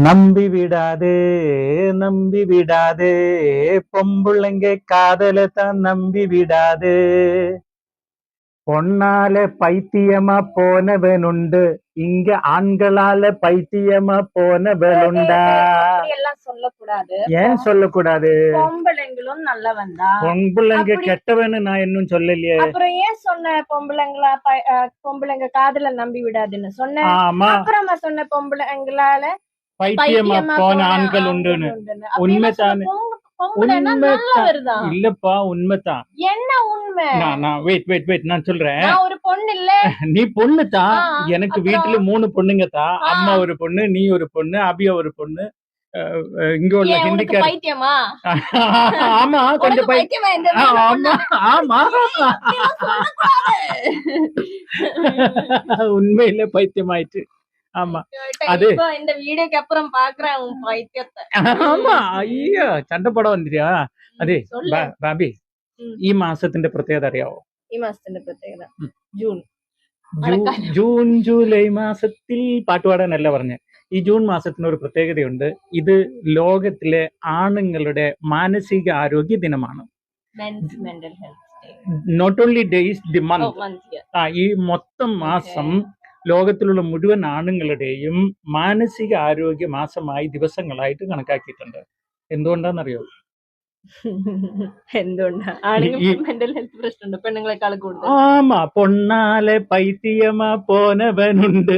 நம்பி விடாதே நம்பி விடாதே பொம்புள்ளைங்க காதலத்தான் நம்பி விடாதே பொண்ணால பைத்தியமா போனவனுண்டு இங்க ஆண்களால பைத்தியமா போனவனுண்டா. எல்லாம் சொல்லக்கூடாது. ஏன் சொல்லக்கூடாது? பொம்பளைங்களும் நல்லவன் தான். பொம்பளைங்க கெட்டவன்னு நான் இன்னும் சொல்லலையே. அப்புறம் ஏன் சொன்ன பொம்பளைங்க காதல நம்பி விடாதுன்னு சொன்ன? ஆமா, அப்புறமா சொன்ன பொம்பளைங்களால பைத்தியமா போன ஆண்கள் உண்டுன்னு. உண்மைதான், உண்மைதான். இல்லப்பா, உண்மைதான். என்ன உண்மை? நான் வெயிட் நான் சொல்றேன். நான் ஒரு பொண்ணு இல்ல. நீ பொண்ணு தான். எனக்கு வீட்டுல 3 பொண்ணுங்க தான். அம்மா ஒரு பொண்ணு, நீ ஒரு பொண்ணு, அபியா ஒரு பொண்ணு. இங்க உள்ள ஹிந்திக்கார பைத்தியமா? ஆமா, கொஞ்சம் ஆமா ஆமா உண்மையில பைத்தியமாயிட்டு. ஆமா, அது இந்த வீடியோக்கு அப்புறம் பாக்குறேன் உன் பைத்தியத்தை. ஆமா, ஐயோ சண்டை போட வந்துட்டியா? അതെ ബാബി, ഈ മാസത്തിന്റെ പ്രത്യേകത അറിയാവോ? ഈ മാസത്തിന്റെ പ്രത്യേകത ജൂൺ ജൂൺ ജൂലൈ മാസത്തിൽ പാട്ടുപാടാനല്ല പറഞ്ഞത്. ഈ ജൂൺ മാസത്തിന് ഒരു പ്രത്യേകതയുണ്ട്. ഇത് ലോകത്തിലെ ആണുങ്ങളുടെ മാനസിക ആരോഗ്യ ദിനമാണ്. Not only days, the month. ഈ മൊത്തം മാസം ലോകത്തിലുള്ള മുഴുവൻ ആണുങ്ങളുടെയും മാനസിക ആരോഗ്യ മാസമായി ദിവസങ്ങളായിട്ട് കണക്കാക്കിയിട്ടുണ്ട്. എന്തുകൊണ്ടാണെന്നറിയോ? ஆமா, பொண்ணால பைத்தியமா போனவனுண்டு,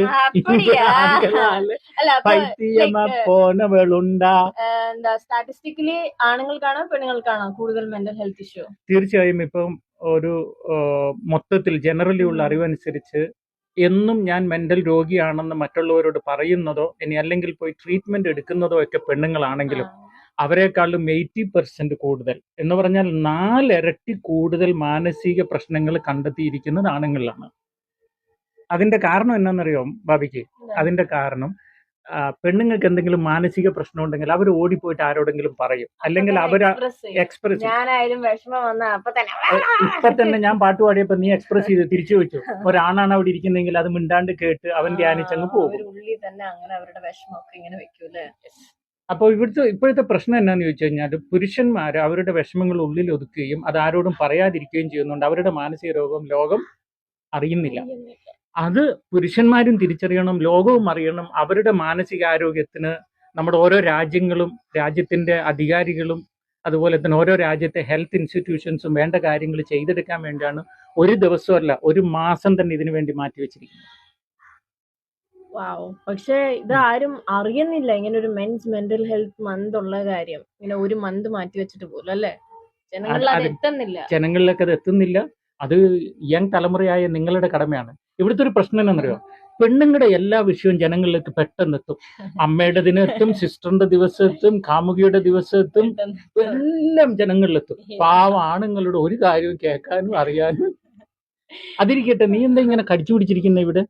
പൈത്തിയമാ പോനവളുണ്ടാ. സ്റ്റാറ്റിസ്റ്റിക്കലി ആണുങ്ങൾക്കാണോ പെണ്ണുങ്ങൾക്കാണോ കൂടുതൽ മെന്റൽ ഹെൽത്ത് ഇഷ്യൂ? തീർച്ചയായും ഇപ്പം ഒരു മൊത്തത്തിൽ ജനറലി ഉള്ള അറിവനുസരിച്ച് എന്നും ഞാൻ മെന്റൽ രോഗിയാണെന്ന് മറ്റുള്ളവരോട് പറയുന്നതോ ഇനി അല്ലെങ്കിൽ പോയി ട്രീറ്റ്മെന്റ് എടുക്കുന്നതോ ഒക്കെ പെണ്ണുങ്ങളാണെങ്കിലും അവരെക്കാളും 80% കൂടുതൽ എന്ന് പറഞ്ഞാൽ 4 ഇരട്ടി കൂടുതൽ മാനസിക പ്രശ്നങ്ങൾ കണ്ടെത്തിയിരിക്കുന്നത് ആണുങ്ങളിലാണ്. അതിന്റെ കാരണം എന്നാന്നറിയോ ബാബിക്ക്? അതിന്റെ കാരണം പെണ്ണുങ്ങൾക്ക് എന്തെങ്കിലും മാനസിക പ്രശ്നം ഉണ്ടെങ്കിൽ അവർ ഓടിപ്പോയിട്ട് ആരോടെങ്കിലും പറയും, അല്ലെങ്കിൽ അവർ എക്സ്പ്രസ്. ഇപ്പൊ തന്നെ ഞാൻ പാട്ട് പാടിയപ്പോ നീ എക്സ്പ്രസ് ചെയ്ത് തിരിച്ചു വെച്ചു. ഒരാണാണ് അവിടെ ഇരിക്കുന്നെങ്കിൽ അത് മിണ്ടാണ്ട് കേട്ട് അവൻ ധ്യാനിച്ചങ്ങ് പോകും. അപ്പോൾ ഇപ്പോഴത്തെ പ്രശ്നം എന്നാന്ന് ചോദിച്ചു കഴിഞ്ഞാൽ പുരുഷന്മാർ അവരുടെ വിഷമങ്ങൾ ഉള്ളിൽ ഒതുക്കുകയും അത് ആരോടും പറയാതിരിക്കുകയും ചെയ്യുന്നുണ്ട്. അവരുടെ മാനസിക രോഗം ലോകം അറിയുന്നില്ല. അത് പുരുഷന്മാരും തിരിച്ചറിയണം, ലോകവും അറിയണം. അവരുടെ മാനസികാരോഗ്യത്തിന് നമ്മുടെ ഓരോ രാജ്യങ്ങളും രാജ്യത്തിന്റെ അധികാരികളും അതുപോലെ തന്നെ ഓരോ രാജ്യത്തെ ഹെൽത്ത് ഇൻസ്റ്റിറ്റ്യൂഷൻസും വേണ്ട കാര്യങ്ങൾ ചെയ്തെടുക്കാൻ വേണ്ടിയാണ് ഒരു ദിവസമല്ല, ഒരു മാസം തന്നെ ഇതിനു വേണ്ടി മാറ്റിവെച്ചിരിക്കുന്നത്. പക്ഷെ ഇത് ആരും അറിയുന്നില്ല, ഇങ്ങനെ ഒരു മെൻസ് മെന്റൽ ഹെൽത്ത് മന്ത് ഉള്ള കാര്യം. ഇങ്ങനെ ഒരു മന്ത് മാറ്റി വെച്ചിട്ട് പോലും അല്ലേ ജനങ്ങളിലേക്ക് അത് എത്തുന്നില്ല. അത് യങ് തലമുറയായ നിങ്ങളുടെ കടമയാണ്. ഇവിടുത്തെ ഒരു പ്രശ്നം എന്നറിയോ? പെണ്ണുങ്ങളുടെ എല്ലാ വിഷയവും ജനങ്ങളിലേക്ക് പെട്ടെന്ന് എത്തും. അമ്മയുടെ ദിനത്തും, സിസ്റ്ററിന്റെ ദിവസത്തും, കാമുകിയുടെ ദിവസത്തും എല്ലാം ജനങ്ങളിലെത്തും. പാവ ആണുങ്ങളുടെ ഒരു കാര്യവും കേൾക്കാനും അറിയാനും. അതിരിക്കട്ടെ, നീ എന്താ ഇങ്ങനെ കടിച്ചു പിടിച്ചിരിക്കുന്ന ഇവിടെ?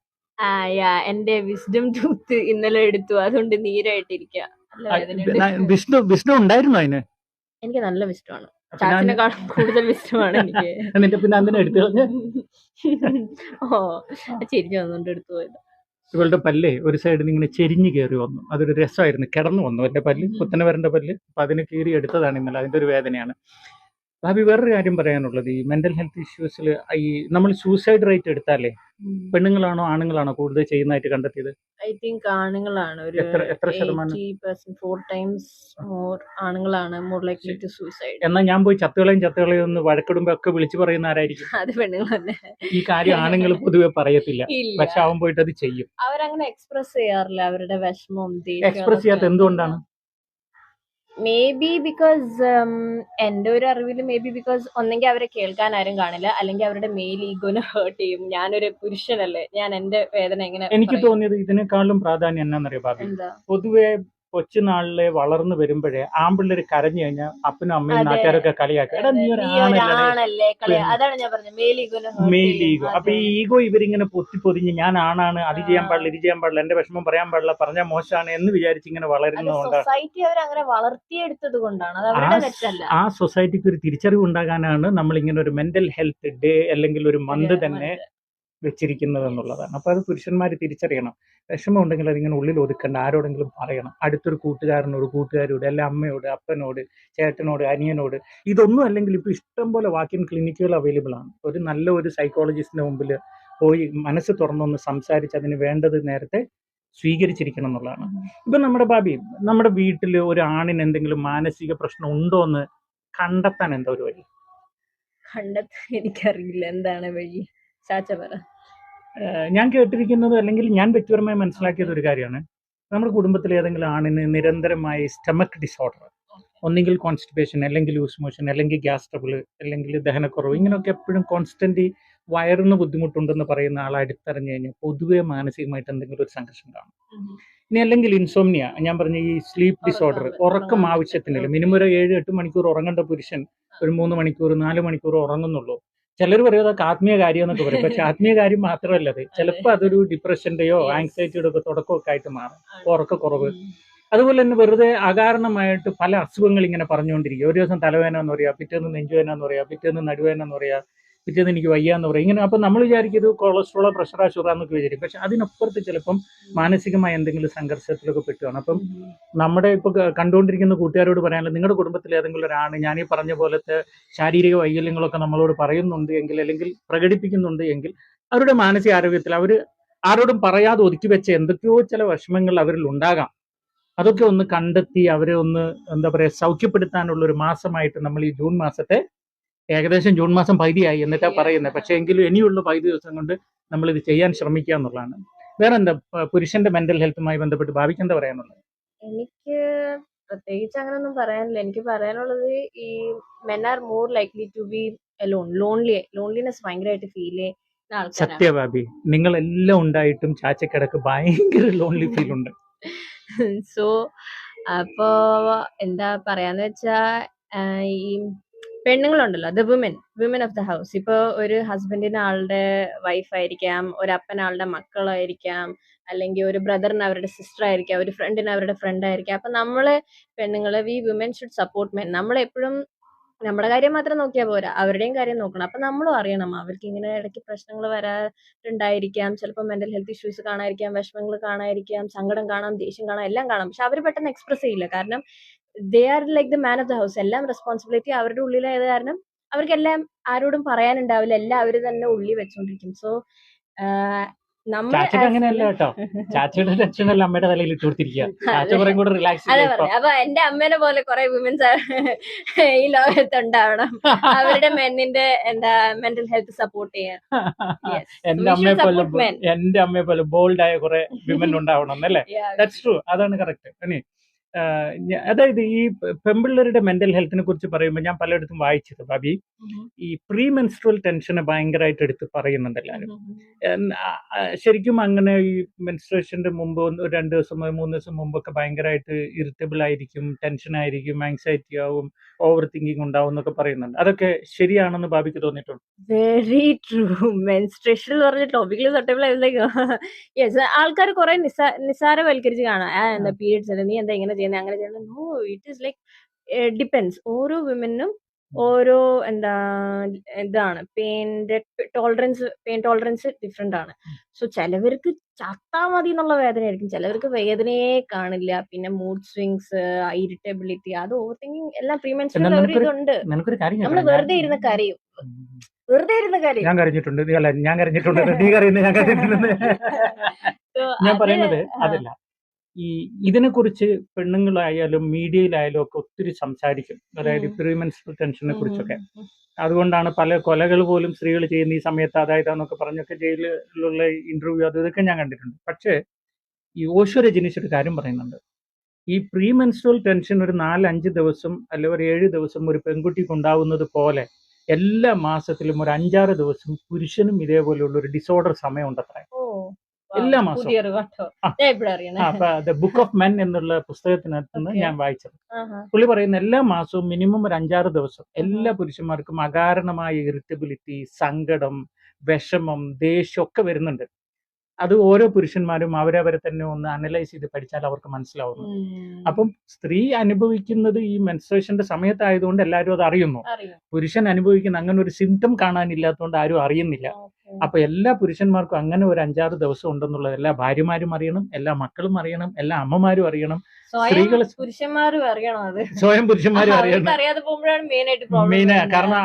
എന്റെ വിസ്ഡം ടൂത്ത് ഇന്നലെ എടുത്തു, അതുകൊണ്ട് നീരായിട്ടിരിക്കുക. വിഷ്ണു ഉണ്ടായിരുന്നു അതിന്? എനിക്ക് നല്ല വിഷ്ടമാണ്, ചാച്ചനെക്കാളും കൂടുതൽ വിഷ്ടമാണ് എനിക്ക്. എന്നിട്ട് പിന്നെ അതിനെ എടുത്തു ചിരിഞ്ഞു വന്നുകൊണ്ട് എടുത്തു പോയത്. ഇവളുടെ പല്ലേ ഒരു സൈഡിൽ ഇങ്ങനെ ചെരിഞ്ഞു കയറി വന്നു. അതൊരു രസമായിരുന്നു. കിടന്നു വന്നു എന്റെ പല്ല്, കുത്തനവരന്റെ പല്ല്. അപ്പൊ അതിന് കീറി എടുത്തതാണ് ഇന്നലെ. അതിന്റെ ഒരു വേദനയാണ്. ഭാബി, വേറൊരു കാര്യം പറയാനുള്ളത്, ഈ മെന്റൽ ഹെൽത്ത് ഇഷ്യൂസിൽ ഈ നമ്മൾ സൂസൈഡ് റേറ്റ് എടുത്താലേ പെണ്ണുങ്ങളാണോ ആണുങ്ങളാണോ കൂടുതൽ ചെയ്യുന്നതായിട്ട് കണ്ടെത്തിയത്? ഐ തിങ്ക് ആണുങ്ങളാണ്. ഒരു എത്ര ശതമാനം? 4 times more ആണുങ്ങളാണ് more likely to suicide. എന്നാൽ ഞാൻ പോയി ചത്തുകളയും ഒന്ന് വഴക്കിടുമ്പോ ഒക്കെ വിളിച്ചു പറയുന്ന ആരായിരിക്കും? അത് പെണ്ണുങ്ങൾ തന്നെ. ഈ കാര്യം ആണുങ്ങൾ പൊതുവെ പറയത്തില്ല, പക്ഷെ അവൻ പോയിട്ട് അത് ചെയ്യും. അവരങ്ങനെ എക്സ്പ്രസ് ചെയ്യാറില്ല അവരുടെ വിഷമം. എക്സ്പ്രസ് ചെയ്യാത്ത എന്തുകൊണ്ടാണ്? മേ ബി ബിക്കോസ് എന്റെ ഒരു അറിവിൽ മേ ബി ബിക്കോസ് ഒന്നെങ്കിൽ അവരെ കേൾക്കാൻ ആരും കാണില്ല, അല്ലെങ്കിൽ അവരുടെ മെയിൽ ഈഗോനെ ഹേർട്ട് ചെയ്യും. ഞാനൊരു പുരുഷനല്ലേ, ഞാൻ എന്റെ വേദന എങ്ങനെ. എനിക്ക് തോന്നിയത് ഇതിനേക്കാളും പ്രാധാന്യം എന്നാന്നറിയോ ബാബി? പൊതുവെ കൊച്ചുനാളിലെ വളർന്നു വരുമ്പോഴേ ആമ്പിള്ളേര് കരഞ്ഞു കഴിഞ്ഞാൽ അപ്പനും അമ്മയും നാട്ടുകാരൊക്കെ കളിയാക്കുക, എടാ നീ ഒരാണല്ലേ. അതാണ് ഞാൻ പറഞ്ഞത്, മെയിൽ ഈഗോ. അപ്പൊ ഈ ഈഗോ ഇവരിങ്ങനെ പൊതിഞ്ഞ് ഞാൻ ആണാണ്, അത് ചെയ്യാൻ പാടില്ല, ഇത് ചെയ്യാൻ പാടില്ല, എന്റെ വിഷമം പറയാൻ പാടില്ല, പറഞ്ഞാൽ മോശമാണ് എന്ന് വിചാരിച്ച് ഇങ്ങനെ വളരുന്നതുകൊണ്ടാണ്. സൊസൈറ്റി അവരങ്ങനെ വളർത്തിയെടുത്തത് കൊണ്ടാണ്. ആ സൊസൈറ്റിക്ക് ഒരു തിരിച്ചറിവ് ഉണ്ടാകാനാണ് നമ്മൾ ഇങ്ങനെ ഒരു മെന്റൽ ഹെൽത്ത് ഡേ അല്ലെങ്കിൽ ഒരു മന്ത് തന്നെ വെച്ചിരിക്കുന്നത് എന്നുള്ളതാണ്. അപ്പോൾ അത് പുരുഷന്മാർ തിരിച്ചറിയണം. വിഷമം ഉണ്ടെങ്കിൽ അതിങ്ങനെ ഉള്ളിൽ ഒതുക്കണ്ട, ആരോടെങ്കിലും പറയണം. അടുത്തൊരു കൂട്ടുകാരനോട്, കൂട്ടുകാരോട്, അല്ല അമ്മയോട്, അപ്പനോട്, ചേട്ടനോട്, അനിയനോട്. ഇതൊന്നും അല്ലെങ്കിൽ ഇപ്പോൾ ഇഷ്ടം പോലെ വാക്കിൻ ക്ലിനിക്കുകൾ അവൈലബിൾ ആണ്. ഒരു നല്ല ഒരു സൈക്കോളജിസ്റ്റിന്റെ മുമ്പിൽ പോയി മനസ്സ് തുറന്നൊന്ന് സംസാരിച്ച് അതിന് വേണ്ടത് നേരത്തെ സ്വീകരിച്ചിരിക്കണം എന്നുള്ളതാണ്. ഇപ്പം നമ്മുടെ ഭാബി, നമ്മുടെ വീട്ടിൽ ഒരു ആണിന് എന്തെങ്കിലും മാനസിക പ്രശ്നം ഉണ്ടോ എന്ന് കണ്ടെത്താൻ എന്താ ഒരു വഴി? കണ്ടെത്താൻ എനിക്കറിയില്ല എന്താണ് വഴി. ചാച്ച പറ. ഞാൻ കേട്ടിരിക്കുന്നത്, അല്ലെങ്കിൽ ഞാൻ വ്യക്തിപരമായി മനസ്സിലാക്കിയത് ഒരു കാര്യമാണ്, നമ്മുടെ കുടുംബത്തിലെ ഏതെങ്കിലും ആണിന് നിരന്തരമായി സ്റ്റമക്ക് ഡിസോർഡർ, ഒന്നെങ്കിൽ കോൺസ്റ്റിപ്പേഷൻ, അല്ലെങ്കിൽ ലൂസ് മോഷൻ, അല്ലെങ്കിൽ ഗ്യാസ് ട്രബിൾ, അല്ലെങ്കിൽ ദഹനക്കുറവ്, ഇങ്ങനെയൊക്കെ എപ്പോഴും കോൺസ്റ്റന്റ് വയറിന് ബുദ്ധിമുട്ടുണ്ടെന്ന് പറയുന്ന ആളെ അടുത്തറിഞ്ഞു കഴിഞ്ഞാൽ പൊതുവെ മാനസികമായിട്ട് എന്തെങ്കിലും ഒരു സംഘർഷം കാണും. ഇനി അല്ലെങ്കിൽ ഇൻസോംനിയ, ഞാൻ പറഞ്ഞ ഈ സ്ലീപ്പ് ഡിസോർഡർ, ഉറക്കം ആവശ്യത്തിനില്ല. മിനിമം ഒരു 7-8 മണിക്കൂർ ഉറങ്ങേണ്ട പുരുഷൻ ഒരു 3 മണിക്കൂർ 4 മണിക്കൂർ ഉറങ്ങുന്നുള്ളൂ. ചിലർ പറയും അതൊക്കെ ആത്മീയ കാര്യം എന്നൊക്കെ പറയും. പക്ഷെ ആത്മീയ കാര്യം മാത്രമല്ല, അത് ചിലപ്പോൾ അതൊരു ഡിപ്രഷന്റെയോ ആങ്സൈറ്റിയുടെ ഒക്കെ തുടക്കമൊക്കെ ആയിട്ട് മാറും, ഉറക്കക്കുറവ്. അതുപോലെ തന്നെ വെറുതെ അകാരണമായിട്ട് പല അസുഖങ്ങൾ ഇങ്ങനെ പറഞ്ഞുകൊണ്ടിരിക്കുക. ഒരു ദിവസം തലവേദന എന്ന് പറയാ, പിറ്റേന്ന് നെഞ്ചുവേദന എന്ന് പറയാ, പിറ്റേന്ന് നടുവേദന എന്ന് പറയാ, പിറ്റേന്ന് എനിക്ക് വയ്യാന്ന് പറയാം. ഇങ്ങനെ അപ്പം നമ്മൾ വിചാരിക്കും ഇത് കൊളസ്ട്രോളോ പ്രഷറാ ഷുഗറാ എന്നൊക്കെ വിചാരിക്കും. പക്ഷെ അതിനപ്പുറത്ത് ചിലപ്പം മാനസികമായ എന്തെങ്കിലും സംഘർഷത്തിലൊക്കെ പെട്ടുകയാണ്. അപ്പം നമ്മുടെ ഇപ്പോൾ കണ്ടുകൊണ്ടിരിക്കുന്ന കൂട്ടുകാരോട് പറയാനുള്ളത്, നിങ്ങളുടെ കുടുംബത്തിൽ ഏതെങ്കിലും ഒരാണ് ഞാൻ ഈ പറഞ്ഞ പോലത്തെ ശാരീരിക വൈകല്യങ്ങളൊക്കെ നമ്മളോട് പറയുന്നുണ്ട് എങ്കിൽ, അല്ലെങ്കിൽ പ്രകടിപ്പിക്കുന്നുണ്ട് എങ്കിൽ, അവരുടെ മാനസികാരോഗ്യത്തിൽ അവർ ആരോടും പറയാതെ ഒതുക്കി വെച്ച എന്തൊക്കെയോ ചില വിഷമങ്ങൾ അവരിൽ ഉണ്ടാകാം. അതൊക്കെ ഒന്ന് കണ്ടെത്തി അവരെ ഒന്ന് എന്താ പറയുക സൗഖ്യപ്പെടുത്താനുള്ള ഒരു മാസമായിട്ട് നമ്മൾ ഈ ജൂൺ മാസത്തെ, ഏകദേശം ജൂൺ മാസം പകുതിയായി എന്നിട്ടാ പറയുന്നത്, പക്ഷേ എങ്കിലും ഇനിയുള്ള 15 ദിവസം കൊണ്ട് നമ്മൾ ഇത് ചെയ്യാൻ ശ്രമിക്കുക എന്നുള്ളതാണ്. വേറെ എന്താ പുരുഷന്റെ മെന്റൽ ഹെൽത്തുമായി ബന്ധപ്പെട്ട് ഭാവിക്ക് എന്താ പറയാനുള്ളത്? എനിക്ക് പ്രത്യേകിച്ച് അങ്ങനൊന്നും പറയാനില്ല. എനിക്ക് പറയാനുള്ളത് ഈ men are more likely to be alone. Loneliness ഭയങ്കരമായിട്ട് ഫീൽ ചെയ്യുന്ന ആൾക്കാരാണ്. സത്യഭാബി, നിങ്ങളെല്ലാം ഉണ്ടായിട്ടും ചാച്ചക്കിടക്ക് ഭയങ്കര ലോൺലി ഫീൽ ഉണ്ട്. സോ അപ്പോ എന്താ പറയാന്ന് വെച്ചാ ഈ പെണ്ണുങ്ങളുണ്ടല്ലോ, the women of the house. ഇപ്പൊ ഒരു ഹസ്ബൻഡിന് ആളുടെ വൈഫായിരിക്കാം, ഒരു അപ്പൻ ആളുടെ മക്കളായിരിക്കാം, അല്ലെങ്കിൽ ഒരു ബ്രദറിന് അവരുടെ സിസ്റ്റർ ആയിരിക്കാം, ഒരു ഫ്രണ്ടിന് അവരുടെ ഫ്രണ്ട് ആയിരിക്കാം. അപ്പൊ നമ്മള് പെണ്ണുങ്ങള്, we women should support men. നമ്മളെപ്പോഴും നമ്മുടെ കാര്യം മാത്രം നോക്കിയാൽ പോരാ, അവരുടെയും കാര്യം നോക്കണം. അപ്പൊ നമ്മളും അറിയണം അവർക്ക് ഇങ്ങനെ ഇടയ്ക്ക് പ്രശ്നങ്ങൾ വരാറുണ്ടായിരിക്കാം, ചിലപ്പോൾ മെന്റൽ ഹെൽത്ത് ഇഷ്യൂസ് കാണാതിരിക്കാം, വിഷമങ്ങൾ കാണാതിരിക്കാം, സങ്കടം കാണാം, ദേഷ്യം കാണാം, എല്ലാം കാണാം. പക്ഷെ അവർ പെട്ടെന്ന് എക്സ്പ്രസ് ചെയ്യില്ല, കാരണം they are like the man of the house. എല്ലാം റെസ്പോൺസിബിലിറ്റി അവരുടെ ഉള്ളിലായത് കാരണം അവർക്കെല്ലാം ആരോടും പറയാനുണ്ടാവില്ല, എല്ലാം അവര് തന്നെ ഉള്ളിൽ വെച്ചോണ്ടിരിക്കും. സോ നമ്മൾ ചാച്ചക്ക് അങ്ങനെയല്ല കേട്ടോ, ചാച്ചയുടെ ടെൻഷനല്ല അമ്മയുടെ തലയിൽ ഇട്ട് കൊടുത്തിരിക്കുക. ചാച്ച കുറേ കൂടെ റിലാക്സ് അതെ പറഞ്ഞു. അപ്പൊ എന്റെ അമ്മേനെ പോലെ കുറെ വിമൻസ് ഈ ലോകത്ത് ഉണ്ടാവണം, അവരുടെ മെന്നിന്റെ എന്താ മെന്റൽ ഹെൽത്ത് സപ്പോർട്ട് ചെയ്യാൻ. എന്റെ അമ്മയെ പോലെ ബോൾഡ് ആയ കുറെ വിമൻ ഉണ്ടാവണം എന്നല്ലേ? ദാറ്റ്സ് ട്രൂ, അതാണ് കറക്റ്റ്. ഇനി അതായത് ഈ പെമ്പിള്ളേരുടെ മെന്റൽ ഹെൽത്തിനെ കുറിച്ച് പറയുമ്പോൾ ഞാൻ പലയിടത്തും വായിച്ചത് ഭാബി, ഈ പ്രീ മെൻസ്ട്രൽ ടെൻഷനെ ഭയങ്കരമായിട്ട് എടുത്ത് പറയുന്നുണ്ട് എല്ലാവരും. ശരിക്കും അങ്ങനെ ഈ മെൻസ്ട്രേഷന്റെ മുമ്പ് 2 ദിവസം 3 ദിവസം മുമ്പൊക്കെ ഭയങ്കരമായിട്ട് ഇറിറ്റബിൾ ആയിരിക്കും, ടെൻഷൻ ആയിരിക്കും, ആങ്സൈറ്റി ആവും, ഓവർ തിങ്കിങ് ഉണ്ടാവും എന്നൊക്കെ പറയുന്നുണ്ട്. അതൊക്കെ ശരിയാണെന്ന് ഭാബിക്ക് തോന്നിയിട്ടുണ്ട്? Very true. മെൻസ്ട്രേഷൻ എന്ന് പറഞ്ഞ ടോപ്പിക്കിൽ സട്ടബിൾ യെസ്, ആൾക്കാർ കുറെ നിസ്സാരവൽക്കരിച്ച് കാണാം. എന്താ പീരിയഡ്സ് അല്ല, നീ എന്താ ഇങ്ങനെ ചെയ്യുന്നത്, അങ്ങനെ ചെയ്യുന്നത്. No, it is like depends. ഓരോ വിമനും ഓരോ എന്താ ഇതാണ് പെയിൻ ടോളറൻസ് ഡിഫറെന്റ് ആണ്. സോ ചിലവർക്ക് ചത്താ മതി എന്നുള്ള വേദനയായിരിക്കും, ചിലവർക്ക് വേദനയെ കാണില്ല. പിന്നെ മൂഡ് സ്വിങ്സ്, ഇറിറ്റബിലിറ്റി, അത് ഓവർ തിങ്കിങ്, എല്ലാം പ്രീമെൻസ്ട്രൽ ഒരു ഇതുണ്ട്. നമ്മള് വെറുതെ ഇരുന്ന് കരയും, ഞാൻ കരഞ്ഞിട്ടുണ്ട്, ഞാൻ കരഞ്ഞിട്ടുണ്ട്, നീ കരയുന്നത് ഞാൻ കരഞ്ഞിട്ടുണ്ട്. ഞാൻ പറയുന്നത് അതല്ല, ഈ ഇതിനെക്കുറിച്ച് പെണ്ണുങ്ങളായാലും മീഡിയയിലായാലും ഒക്കെ ഒത്തിരി സംസാരിക്കും, അതായത് പ്രീമെൻസ്ട്രൽ ടെൻഷനെ കുറിച്ചൊക്കെ. അതുകൊണ്ടാണ് പല കൊലകൾ പോലും സ്ത്രീകൾ ചെയ്യുന്ന ഈ സമയത്ത് അതായതാന്നൊക്കെ പറഞ്ഞൊക്കെ ജയിലിലുള്ള ഇന്റർവ്യൂ അത് ഇതൊക്കെ ഞാൻ കണ്ടിട്ടുണ്ട്. പക്ഷേ ഈ ഓഷോ രജനീഷ് ഒരു കാര്യം പറയുന്നുണ്ട്, ഈ പ്രീമെൻസ്ട്രൽ ടെൻഷൻ ഒരു 4-5 ദിവസം അല്ലെങ്കിൽ ഒരു 7 ദിവസം ഒരു പെൺകുട്ടിക്ക് ഉണ്ടാവുന്നത് പോലെ എല്ലാ മാസത്തിലും ഒരു 5-6 ദിവസം പുരുഷനും ഇതേപോലെയുള്ള ഒരു ഡിസോർഡർ സമയം ഉണ്ടത്രേ, എല്ലാ മാസവും. ദ ബുക്ക് ഓഫ് മെൻ എന്നുള്ള പുസ്തകത്തിനകത്ത് ഞാൻ വായിച്ചത്. പുള്ളി പറയുന്ന എല്ലാ മാസവും മിനിമം ഒരു 5-6 ദിവസം എല്ലാ പുരുഷന്മാർക്കും അകാരണമായ ഇറിറ്റബിലിറ്റി, സങ്കടം, വിഷമം, ദേഷ്യം ഒക്കെ വരുന്നുണ്ട്. അത് ഓരോ പുരുഷന്മാരും അവരവരെ തന്നെ ഒന്ന് അനലൈസ് ചെയ്ത് പഠിച്ചാൽ അവർക്ക് മനസ്സിലാവുന്നു. അപ്പം സ്ത്രീ അനുഭവിക്കുന്നത് ഈ മെൻസ്ട്രേഷന്റെ സമയത്തായതുകൊണ്ട് എല്ലാവരും അത് അറിയുന്നു. പുരുഷൻ അനുഭവിക്കുന്ന അങ്ങനെ ഒരു സിംറ്റം കാണാനില്ലാത്തതുകൊണ്ട് ആരും അറിയുന്നില്ല. അപ്പൊ എല്ലാ പുരുഷന്മാർക്കും അങ്ങനെ ഒരു 5-6 ദിവസം ഉണ്ടെന്നുള്ളത് എല്ലാ ഭാര്യമാരും അറിയണം, എല്ലാ മക്കളും അറിയണം, എല്ലാ അമ്മമാരും അറിയണം, സ്വയം സ്ത്രീകൾ പുരുഷന്മാരും അറിയണം അത്. സ്വയം പുരുഷന്മാരും അറിയണം. അവർക്ക് അറിയാതെ പോകുമ്പോഴാണ് മെയിൻ ആയിട്ട് മെയിൻ പ്രോബ്ലം. കാരണം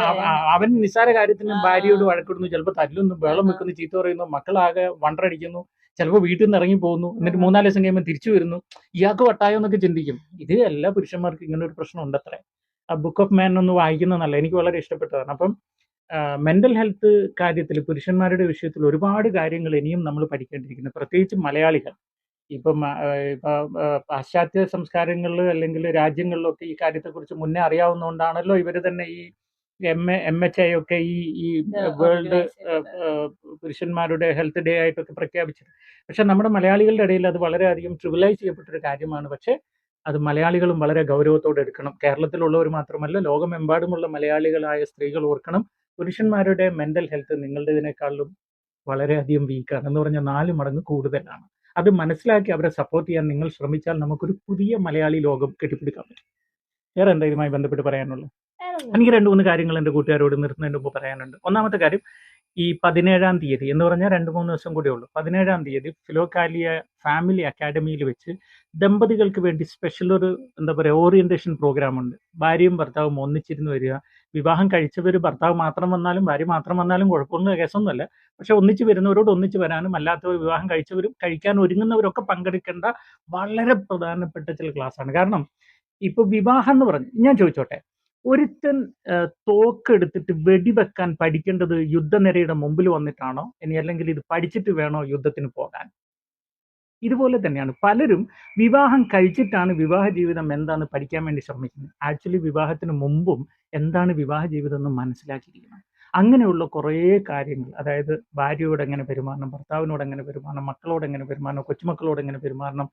അവൻ നിസ്സാര കാര്യത്തിന് ആ. ഭാര്യയോട് വഴക്കിടുന്നു, ചിലപ്പോൾ തല്ലുന്നു, ബഹളം ആ. വെക്കുന്നു, ചീത്ത പറയുന്നു, മക്കളാകെ വണ്ടടിക്കുന്നു, ചിലപ്പോൾ വീട്ടിൽ നിന്ന് ഇറങ്ങി പോകുന്നു, എന്നിട്ട് ആ. 3-4 ദിവസം കഴിയുമ്പോൾ തിരിച്ചു വരുന്നു. ഇയാൾക്ക് വട്ടായോ എന്നൊക്കെ ചിന്തിക്കും. ഇത് എല്ലാ പുരുഷന്മാർക്കും ഇങ്ങനെ ഒരു പ്രശ്നം ഉണ്ടത്രേ. ആ ബുക്ക് ഓഫ് മാൻ ഒന്ന് വായിക്കുന്നത് നല്ല, എനിക്ക് വളരെ ഇഷ്ടപ്പെട്ടതാണ്. അപ്പം മെന്റൽ ഹെൽത്ത് കാര്യത്തിൽ പുരുഷന്മാരുടെ വിഷയത്തിൽ ഒരുപാട് കാര്യങ്ങൾ ഇനിയും നമ്മൾ പഠിക്കേണ്ടിയിരിക്കുന്നു, പ്രത്യേകിച്ച് മലയാളികൾ. ഇപ്പം പാശ്ചാത്യ സംസ്കാരങ്ങളിൽ അല്ലെങ്കിൽ രാജ്യങ്ങളിലൊക്കെ ഈ കാര്യത്തെക്കുറിച്ച് മുന്നേ അറിയാവുന്നതുകൊണ്ടാണല്ലോ ഇവർ തന്നെ ഈ MHI ഒക്കെ ഈ വേൾഡ് പുരുഷന്മാരുടെ ഹെൽത്ത് ഡേ ആയിട്ടൊക്കെ പ്രഖ്യാപിച്ചത്. പക്ഷെ നമ്മുടെ മലയാളികളുടെ ഇടയിൽ അത് വളരെയധികം ട്രിവിലൈസ് ചെയ്യപ്പെട്ടൊരു കാര്യമാണ്. പക്ഷെ അത് മലയാളികളും വളരെ ഗൗരവത്തോടെ എടുക്കണം. കേരളത്തിലുള്ളവർ മാത്രമല്ല, ലോകമെമ്പാടുമുള്ള മലയാളികളായ സ്ത്രീകൾ ഓർക്കണം, പുരുഷന്മാരുടെ മെന്റൽ ഹെൽത്ത് നിങ്ങളുടേതിനേക്കാളും വളരെയധികം വീക്കാണ്, എന്ന് പറഞ്ഞാൽ 4 മടങ്ങ് കൂടുതലാണ്. അത് മനസ്സിലാക്കി അവരെ സപ്പോർട്ട് ചെയ്യാൻ നിങ്ങൾ ശ്രമിച്ചാൽ നമുക്കൊരു പുതിയ മലയാളി ലോകം കെട്ടിപ്പിടിക്കാൻ പറ്റും. വേറെ എന്താ ഇതുമായി ബന്ധപ്പെട്ട് പറയാനുള്ളത്? എനിക്ക് 2-3 കാര്യങ്ങൾ എൻ്റെ കൂട്ടുകാരോട് നിർത്തുന്നതിന് മുമ്പ് പറയാനുണ്ട്. ഒന്നാമത്തെ കാര്യം, ഈ 17-ാം തീയതി എന്ന് പറഞ്ഞാൽ 2-3 ദിവസം കൂടെ ഉള്ളൂ. 17-ാം തീയതി ഫിലോകാലിയ ഫാമിലി അക്കാഡമിയിൽ വെച്ച് ദമ്പതികൾക്ക് വേണ്ടി സ്പെഷ്യൽ ഒരു എന്താ പറയുക ഓറിയന്റേഷൻ പ്രോഗ്രാം ഉണ്ട്. ഭാര്യയും ഭർത്താവും ഒന്നിച്ചിരുന്ന് വരിക. വിവാഹം കഴിച്ചവർ ഭർത്താവ് മാത്രം വന്നാലും ഭാര്യ മാത്രം വന്നാലും കുഴപ്പമൊന്നും കേസൊന്നുമല്ല. പക്ഷെ ഒന്നിച്ച് വരുന്നവരോട് ഒന്നിച്ച് വരാനും അല്ലാത്തവർ വിവാഹം കഴിച്ചവരും കഴിക്കാൻ ഒരുങ്ങുന്നവരൊക്കെ പങ്കെടുക്കേണ്ട വളരെ പ്രധാനപ്പെട്ട ചില ക്ലാസ്സാണ്. കാരണം ഇപ്പൊ വിവാഹം എന്ന് പറഞ്ഞു, ഞാൻ ചോദിച്ചോട്ടെ, ഒരുത്തൻ തോക്കെടുത്തിട്ട് വെടിവെക്കാൻ പഠിക്കേണ്ടത് യുദ്ധനിരയുടെ മുമ്പിൽ വന്നിട്ടാണോ, ഇനി അല്ലെങ്കിൽ ഇത് പഠിച്ചിട്ട് വേണോ യുദ്ധത്തിന് പോകാൻ? ഇതുപോലെ തന്നെയാണ് പലരും വിവാഹം കഴിച്ചിട്ടാണ് വിവാഹ ജീവിതം എന്താണെന്ന് പഠിക്കാൻ വേണ്ടി ശ്രമിക്കുന്നത്. ആക്ച്വലി വിവാഹത്തിന് മുമ്പും എന്താണ് വിവാഹ ജീവിതം എന്ന് മനസ്സിലാക്കിയിരിക്കണം. അങ്ങനെയുള്ള കുറേ കാര്യങ്ങൾ, അതായത് ഭാര്യയോട് എങ്ങനെ പെരുമാറണം, ഭർത്താവിനോട് എങ്ങനെ പെരുമാറണം, മക്കളോട് എങ്ങനെ പെരുമാറണം, കൊച്ചുമക്കളോട് എങ്ങനെ പെരുമാറണം,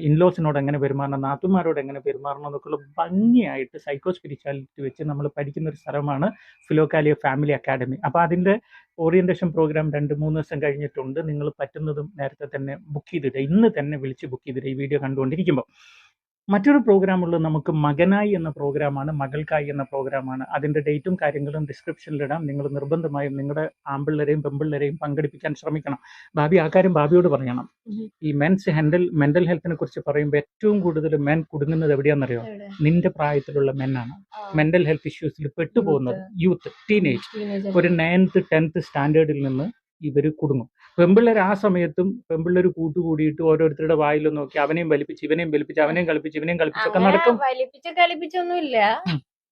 ഇൻലോസിനോട് എങ്ങനെ പെരുമാറണം, നാത്തുമാരോട് എങ്ങനെ പെരുമാറണം എന്നൊക്കെയുള്ള ഭംഗിയായിട്ട് സൈക്കോ സ്പിരിച്വാലിറ്റി വെച്ച് നമ്മൾ പഠിക്കുന്ന ഒരു സ്ഥലമാണ് ഫിലോകാലിയ ഫാമിലി അക്കാഡമി. അപ്പോൾ അതിൻ്റെ ഓറിയന്റേഷൻ പ്രോഗ്രാം 2-3 ദിവസം കഴിഞ്ഞിട്ടുണ്ട്. നിങ്ങൾ പറ്റുന്നതും നേരത്തെ തന്നെ ബുക്ക് ചെയ്തിടുക, ഇന്ന് തന്നെ വിളിച്ച് ബുക്ക് ചെയ്തിടുക ഈ വീഡിയോ കണ്ടുകൊണ്ടിരിക്കുമ്പോൾ. മറ്റൊരു പ്രോഗ്രാമുള്ളത് നമുക്ക് മകനായി എന്ന പ്രോഗ്രാമാണ്, മകൾക്കായി എന്ന പ്രോഗ്രാമാണ്. അതിൻ്റെ ഡേറ്റും കാര്യങ്ങളും ഡിസ്ക്രിപ്ഷനിലിടാം. നിങ്ങൾ നിർബന്ധമായും നിങ്ങളുടെ ആമ്പിള്ളേരെയും പെമ്പിള്ളേരെയും പങ്കെടുപ്പിക്കാൻ ശ്രമിക്കണം. ഭാബി ആ കാര്യം ഭാബിയോട് പറയണം. ഈ മെന്റൽ ഹെൽത്തിനെ കുറിച്ച് പറയുമ്പോൾ ഏറ്റവും കൂടുതൽ മെൻ കുടുങ്ങുന്നത് എവിടെയാണെന്നറിയോ? നിന്റെ പ്രായത്തിലുള്ള മെന്നാണ് മെന്റൽ ഹെൽത്ത് ഇഷ്യൂസിൽ പെട്ടുപോകുന്നത്. യൂത്ത്, ടീനേജ്, ഒരു 9th 10th സ്റ്റാൻഡേർഡിൽ നിന്ന് ഇവർ കുടുങ്ങും. പെമ്പിള്ളേർ ആ സമയത്തും പെമ്പിള്ളേർ കൂട്ടുകൂടിയിട്ട് ഓരോരുത്തരുടെ വായിലും നോക്കി അവനെയും വലിപ്പിച്ച് ഇവനെയും വലിപ്പിച്ച് അവനെയും കളിപ്പിച്ച് ഇവനെയും കളിപ്പിച്ചൊക്കെ നടക്കും. കളിപ്പിച്ചൊന്നുമില്ല,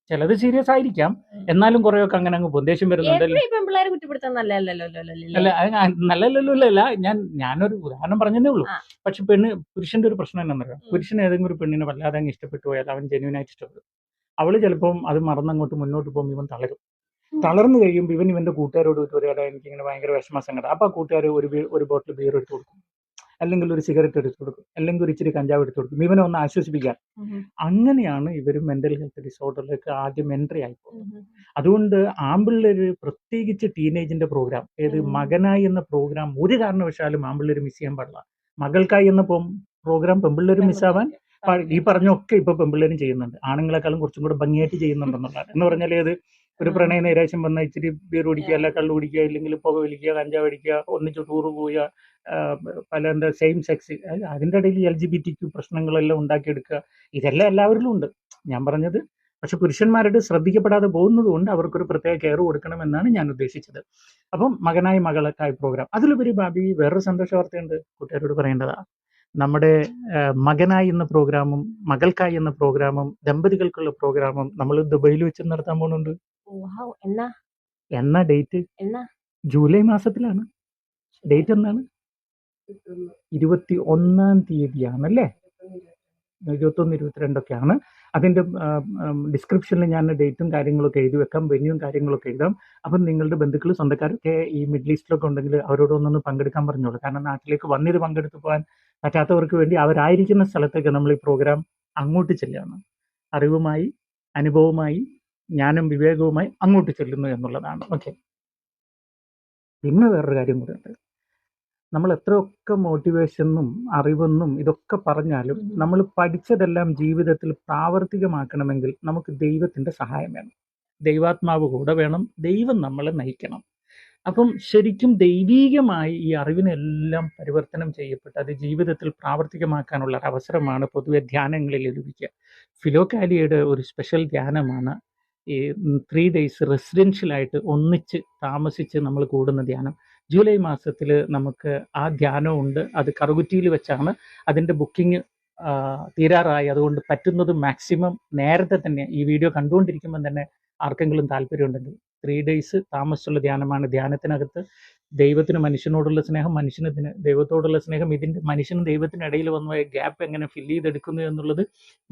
ചിലത് സീരിയസ് ആയിരിക്കാം, എന്നാലും കുറെയൊക്കെ അങ്ങനെ അങ്ങ് പോകും. ദേഷ്യം വരുന്നുണ്ട്. പെമ്പിള്ളേരെ കുറ്റപ്പെടുത്താൻ നല്ലല്ലോ. അല്ല, നല്ലല്ലോ അല്ല, ഞാനൊരു ഉദാഹരണം പറഞ്ഞതേ ഉള്ളൂ. പക്ഷെ പുരുഷന്റെ ഒരു പ്രശ്നം എന്താണെന്നറിയാം? പുരുഷൻ ഏതെങ്കിലും ഒരു പെണ്ണിനെ വല്ലാതെ അങ്ങ് ഇഷ്ടപ്പെട്ടു പോയാൽ അവൻ ജെന്യൂനായിട്ട് ഇഷ്ടപ്പെടും. അവള് ചിലപ്പം അത് മറന്നങ്ങോട്ട് മുന്നോട്ട് പോകുമ്പോൾ ഇവൻ തളർന്നു കഴിയുമ്പോൾ ഇവന്റെ കൂട്ടുകാരോട് പറയാതെ എനിക്കിങ്ങനെ ഭയങ്കര വിഷമ സങ്കടം. അപ്പോൾ ആ കൂട്ടുകാർ ഒരു ബോട്ടിൽ ബിയർ എടുത്ത് കൊടുക്കും, അല്ലെങ്കിൽ ഒരു സിഗരറ്റ് എടുത്ത് കൊടുക്കും, അല്ലെങ്കിൽ ഒരു ഇച്ചിരി കഞ്ചാവ് എടുത്ത് കൊടുക്കും, ഇവനെ ഒന്ന് ആശ്വസിപ്പിക്കാൻ. അങ്ങനെയാണ് ഇവർ മെന്റൽ ഹെൽത്ത് ഡിസോർഡറിലേക്ക് ആദ്യം എൻട്രി ആയി പോകുന്നത്. അതുകൊണ്ട് ആമ്പിള്ളേര്, പ്രത്യേകിച്ച് ടീനേജിന്റെ പ്രോഗ്രാം, മകനായി എന്ന പ്രോഗ്രാം ഒരു കാരണവശാലും ആമ്പിള്ളേര് മിസ് ചെയ്യാൻ പാടില്ല. മകൾക്കായി എന്ന പ്രോഗ്രാം പെമ്പിള്ളേര് മിസ്സാവാൻ ഈ പറഞ്ഞൊക്കെ ഇപ്പൊ പെമ്പിള്ളേരും ചെയ്യുന്നുണ്ട്. ആണുങ്ങളെക്കാളും കുറച്ചും കൂടെ ഭംഗിയായിട്ട് ചെയ്യുന്നുണ്ടെന്നുള്ളതാണ്. എന്ന് പറഞ്ഞാൽ ഏത് ഒരു പ്രണയ നൈരാശ്യം വന്നാൽ ഇച്ചിരി ബീർ കുടിക്കുക, അല്ല കള്ളു കുടിക്കുക, ഇല്ലെങ്കിൽ പുക വലിക്കുക, കഞ്ചാവ് അടിക്കുക, ഒന്നിച്ച് ടൂറ് പോവുക, പല എന്താ സെയിം സെക്സ്, അതിൻ്റെ ഇടയിൽ LGBTQ പ്രശ്നങ്ങളെല്ലാം ഉണ്ടാക്കിയെടുക്കുക, ഇതെല്ലാം എല്ലാവരിലും ഉണ്ട്. ഞാൻ പറഞ്ഞത് പക്ഷെ പുരുഷന്മാരുടെ ശ്രദ്ധിക്കപ്പെടാതെ പോകുന്നത് കൊണ്ട് അവർക്കൊരു പ്രത്യേക കെയർ കൊടുക്കണമെന്നാണ് ഞാൻ ഉദ്ദേശിച്ചത്. അപ്പം മകനായി മകൾക്കായി പ്രോഗ്രാം. അതിലുപരി ഭാബി വേറൊരു സന്തോഷ വാർത്തയുണ്ട്, കൂട്ടുകാരോട് പറയേണ്ടതാ. നമ്മുടെ മകനായി എന്ന പ്രോഗ്രാമും മകൾക്കായി എന്ന പ്രോഗ്രാമും ദമ്പതികൾക്കുള്ള പ്രോഗ്രാമും നമ്മൾ ദുബൈയിൽ വെച്ച് നടത്താൻ പോകുന്നുണ്ട്. എന്നാ ഡേറ്റ്? ജൂലൈ മാസത്തിലാണ്. ഡേറ്റ് എന്നാണ്? 21-ാം തീയതിയാണല്ലേ? 21, 22 അതിൻ്റെ ഡിസ്ക്രിപ്ഷനിൽ ഞാൻ ഡേറ്റും കാര്യങ്ങളൊക്കെ എഴുതി വെക്കാം, വെന്യൂവും കാര്യങ്ങളൊക്കെ എഴുതാം. അപ്പം നിങ്ങളുടെ ബന്ധുക്കൾ സ്വന്തക്കാരൊക്കെ ഈ മിഡിൽ ഈസ്റ്റിലൊക്കെ ഉണ്ടെങ്കിൽ അവരോടൊന്നൊന്ന് പങ്കെടുക്കാൻ പറഞ്ഞോളൂ. കാരണം നാട്ടിലേക്ക് വന്നിത് പങ്കെടുത്ത് പോകാൻ പറ്റാത്തവർക്ക് വേണ്ടി അവരായിരിക്കുന്ന സ്ഥലത്തേക്ക് നമ്മൾ ഈ പ്രോഗ്രാം അങ്ങോട്ട് ചെല്ലുകയാണ്. അറിവുമായി, അനുഭവമായി, ജ്ഞാനം വിവേകവുമായി അങ്ങോട്ട് ചെല്ലുന്നു എന്നുള്ളതാണ്. ഓക്കെ, പിന്നെ വേറൊരു കാര്യം കൂടെ ഉണ്ട്. നമ്മൾ എത്രയൊക്കെ മോട്ടിവേഷനും അറിവെന്നും ഇതൊക്കെ പറഞ്ഞാലും നമ്മൾ പഠിച്ചതെല്ലാം ജീവിതത്തിൽ പ്രാവർത്തികമാക്കണമെങ്കിൽ നമുക്ക് ദൈവത്തിൻ്റെ സഹായം വേണം, ദൈവാത്മാവ് കൂടെ വേണം, ദൈവം നമ്മളെ നയിക്കണം. അപ്പം ശരിക്കും ദൈവീകമായി ഈ അറിവിനെല്ലാം പരിവർത്തനം ചെയ്യപ്പെട്ട് അത് ജീവിതത്തിൽ പ്രാവർത്തികമാക്കാനുള്ള ഒരു അവസരമാണ് പൊതുവെ ധ്യാനങ്ങളിൽ ലഭിക്കുക. ഫിലോകാലിയയുടെ ഒരു സ്പെഷ്യൽ ധ്യാനമാണ് ഈ 3 ഡേയ്സ് റെസിഡൻഷ്യലായിട്ട് ഒന്നിച്ച് താമസിച്ച് നമ്മൾ കൂടുന്ന ധ്യാനം. ജൂലൈ മാസത്തിൽ നമുക്ക് ആ ധ്യാനമുണ്ട്. അത് കറുകുറ്റിയിൽ വെച്ചാണ്. അതിൻ്റെ ബുക്കിംഗ് തീരാറായി. അതുകൊണ്ട് പറ്റുന്നത് മാക്സിമം നേരത്തെ തന്നെ ഈ വീഡിയോ കണ്ടുകൊണ്ടിരിക്കുമ്പോൾ തന്നെ ആർക്കെങ്കിലും താല്പര്യമുണ്ടെങ്കിൽ 3 ഡേയ്സ് താമസിച്ചുള്ള ധ്യാനമാണ്. ധ്യാനത്തിനകത്ത് ദൈവത്തിന് മനുഷ്യനോടുള്ള സ്നേഹം, മനുഷ്യന് ദൈവത്തോടുള്ള സ്നേഹം, ഇതിൻ്റെ മനുഷ്യനും ദൈവത്തിനും ഇടയിൽ വന്ന ഗ്യാപ്പ് എങ്ങനെ ഫില്ല് ചെയ്തെടുക്കുന്നു എന്നുള്ളത്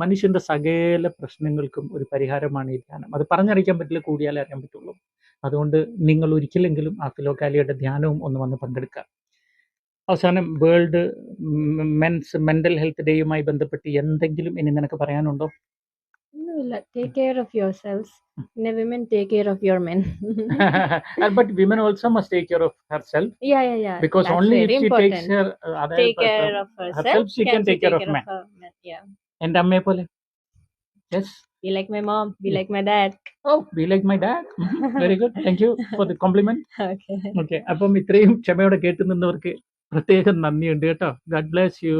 മനുഷ്യൻ്റെ സകല പ്രശ്നങ്ങൾക്കും ഒരു പരിഹാരമാണ് ഈ ധ്യാനം. അത് പറഞ്ഞറിയിക്കാൻ പറ്റില്ല, കൂടിയാലേ അറിയാൻ പറ്റുള്ളൂ. അതുകൊണ്ട് നിങ്ങൾ ഒരിക്കലെങ്കിലും ആ ഫിലോകാലിയയുടെ ധ്യാനവും ഒന്ന് വന്ന് പങ്കെടുക്കുക. അവസാനം വേൾഡ് മെൻസ് മെൻ്റൽ ഹെൽത്ത് ഡേയുമായി ബന്ധപ്പെട്ട് എന്തെങ്കിലും ഇനി നിനക്ക് പറയാനുണ്ടോ? ഒന്നുമില്ല. Take care of your selves. പിന്നെ women take care of your men. But women also must take care of herself, Yeah. because That's only if very she takes important. her Take care of herself. she can take care of men. her men. Yeah. എൻ്റെ അമ്മയെ പോലെ. Yes. Be like my mom. Be like my dad. Oh, be like my dad. Very good. Thank you for the compliment. Okay. Okay. അപ്പം ഇത്രയും ക്ഷമയോടെ കേട്ടു നിന്നവർക്ക് പ്രത്യേകം നന്ദിയുണ്ട് കേട്ടോ. God bless you.